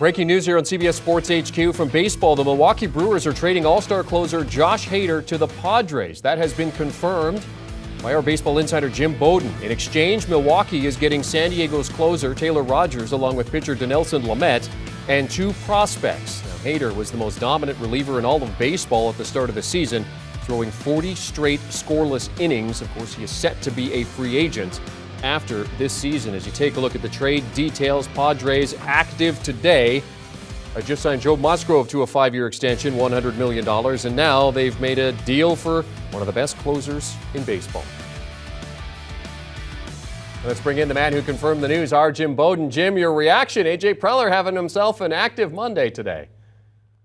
Breaking news here on CBS Sports HQ from baseball. The Milwaukee Brewers are trading all-star closer Josh Hader to the Padres. That has been confirmed by our baseball insider Jim Bowden. In exchange, Milwaukee is getting San Diego's closer Taylor Rogers along with pitcher Dinelson Lamet and 2 prospects. Now, Hader was the most dominant reliever in all of baseball at the start of the season, throwing 40 straight scoreless innings. Of course, he is set to be a free agent after this season. As you take a look at the trade details, Padres active today. I just signed Joe Musgrove to a 5-year extension, $100 million, and now they've made a deal for one of the best closers in baseball. Let's bring in the man who confirmed the news, our Jim Bowden. Jim, your reaction? A.J. Preller having himself an active Monday today.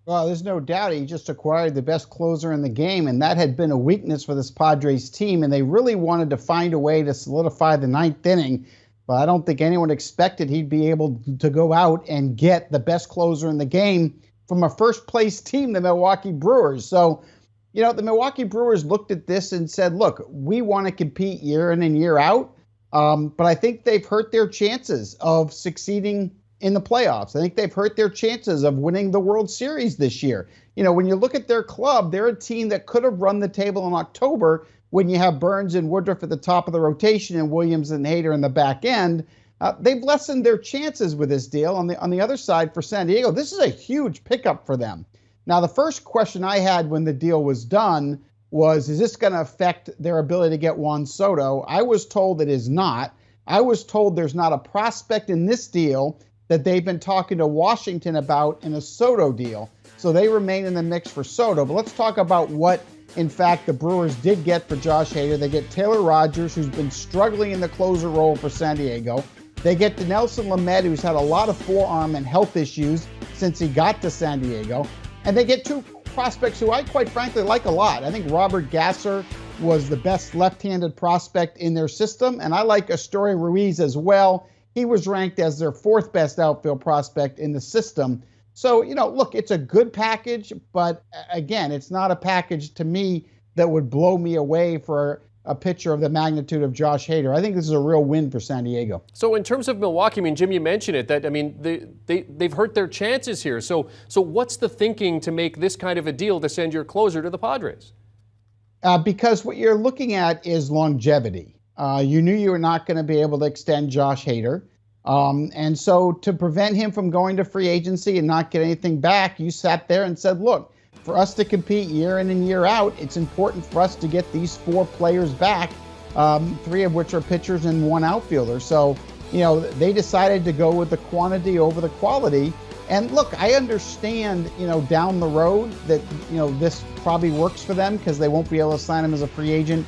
Well, there's no doubt he just acquired the best closer in the game, and that had been a weakness for this Padres team, and they really wanted to find a way to solidify the 9th inning, but I don't think anyone expected he'd be able to go out and get the best closer in the game from a first-place team, the Milwaukee Brewers. So, you know, the Milwaukee Brewers looked at this and said, look, we want to compete year in and year out, but I think they've hurt their chances of succeeding in the playoffs. I think they've hurt their chances of winning the World Series this year. You know, when you look at their club, they're a team that could have run the table in October when you have Burns and Woodruff at the top of the rotation and Williams and Hader in the back end. They've lessened their chances with this deal. On the other side for San Diego, this is a huge pickup for them. Now, the first question I had when the deal was done was, is this going to affect their ability to get Juan Soto? I was told it is not. I was told there's not a prospect in this deal that they've been talking to Washington about in a Soto deal. So they remain in the mix for Soto. But let's talk about what, in fact, the Brewers did get for Josh Hader. They get Taylor Rogers, who's been struggling in the closer role for San Diego. They get Dinelson Lamet, who's had a lot of forearm and health issues since he got to San Diego. And they get 2 prospects who I quite frankly like a lot. I think Robert Gasser was the best left-handed prospect in their system. And I like Astoria Ruiz as well. He was ranked as their 4th best outfield prospect in the system. So, you know, look, it's a good package, but again, it's not a package to me that would blow me away for a pitcher of the magnitude of Josh Hader. I think this is a real win for San Diego. So in terms of Milwaukee, I mean, Jim, you mentioned it, that, I mean, they've hurt their chances here. So what's the thinking to make this kind of a deal to send your closer to the Padres? Because what you're looking at is longevity. You knew you were not going to be able to extend Josh Hader. And so to prevent him from going to free agency and not get anything back, you sat there and said, look, for us to compete year in and year out, it's important for us to get these 4 players back, 3 of which are pitchers and 1 outfielder. So, you know, they decided to go with the quantity over the quality. And look, I understand, you know, down the road that, you know, this probably works for them because they won't be able to sign him as a free agent.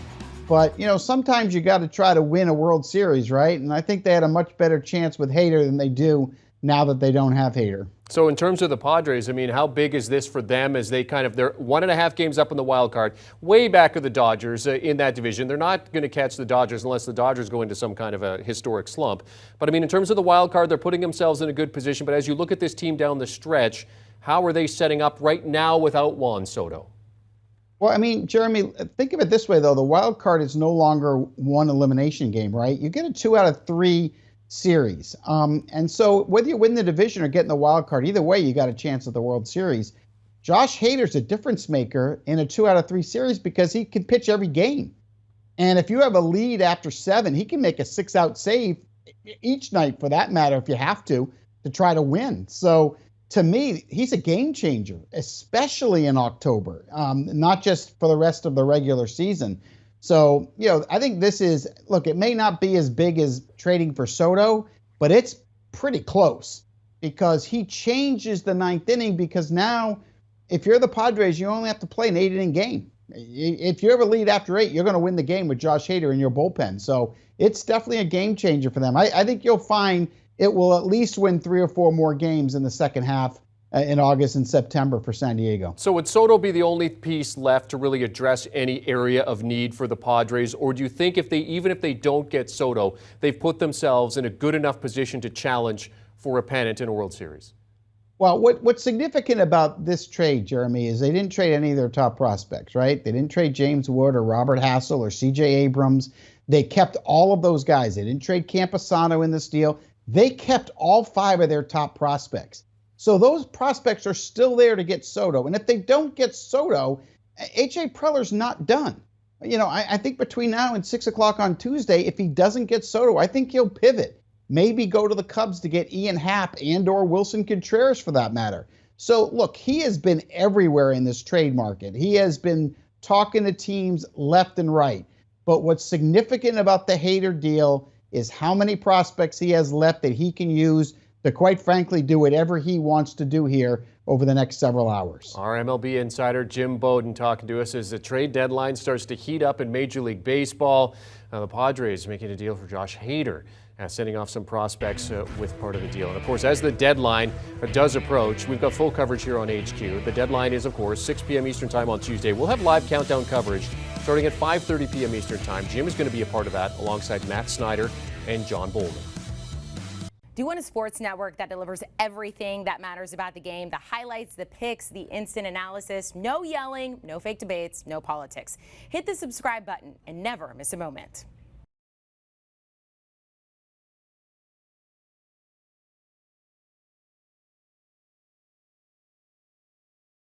But, you know, sometimes you got to try to win a World Series, right? And I think they had a much better chance with Hader than they do now that they don't have Hader. So in terms of the Padres, I mean, how big is this for them as they they're 1.5 games up in the wild card, way back of the Dodgers in that division. They're not going to catch the Dodgers unless the Dodgers go into some kind of a historic slump. But I mean, in terms of the wild card, they're putting themselves in a good position. But as you look at this team down the stretch, how are they setting up right now without Juan Soto? Well, I mean, Jeremy, think of it this way, though. The wild card is no longer one elimination game, right? You get a 2 out of 3 series. And so whether you win the division or get in the wild card, either way, you got a chance at the World Series. Josh Hader's a difference maker in a 2 out of 3 series because he can pitch every game. And if you have a lead after 7, he can make a 6-out save each night, for that matter, if you have to try to win. So to me, he's a game changer, especially in October, not just for the rest of the regular season. So, you know, I think this is, look, it may not be as big as trading for Soto, but it's pretty close because he changes the 9th inning because now if you're the Padres, you only have to play an 8-inning game. If you ever lead after 8, you're going to win the game with Josh Hader in your bullpen. So it's definitely a game changer for them. I think you'll find it will at least win 3 or 4 more games in the second half in August and September for San Diego. So would Soto be the only piece left to really address any area of need for the Padres? Or do you think even if they don't get Soto, they've put themselves in a good enough position to challenge for a pennant in a World Series? Well, what's significant about this trade, Jeremy, is they didn't trade any of their top prospects, right? They didn't trade James Wood or Robert Hassel or C.J. Abrams. They kept all of those guys. They didn't trade Camposano in this deal. They kept all 5 of their top prospects. So those prospects are still there to get Soto. And if they don't get Soto, A.J. Preller's not done. I think between now and 6 o'clock on Tuesday, if he doesn't get Soto, I think he'll pivot. Maybe go to the Cubs to get Ian Happ and/or Wilson Contreras for that matter. So, look, he has been everywhere in this trade market. He has been talking to teams left and right. But what's significant about the Hader deal is how many prospects he has left that he can use to, quite frankly, do whatever he wants to do here over the next several hours. Our MLB insider Jim Bowden talking to us as the trade deadline starts to heat up in Major League Baseball. The Padres making a deal for Josh Hader, sending off some prospects with part of the deal. And of course, as the deadline does approach, we've got full coverage here on HQ. The deadline is, of course, 6 p.m. Eastern Time on Tuesday. We'll have live countdown coverage starting at 5:30 p.m. Eastern Time. Jim is going to be a part of that alongside Matt Snyder and John Bowden. Do you want a sports network that delivers everything that matters about the game? The highlights, the picks, the instant analysis, no yelling, no fake debates, no politics. Hit the subscribe button and never miss a moment.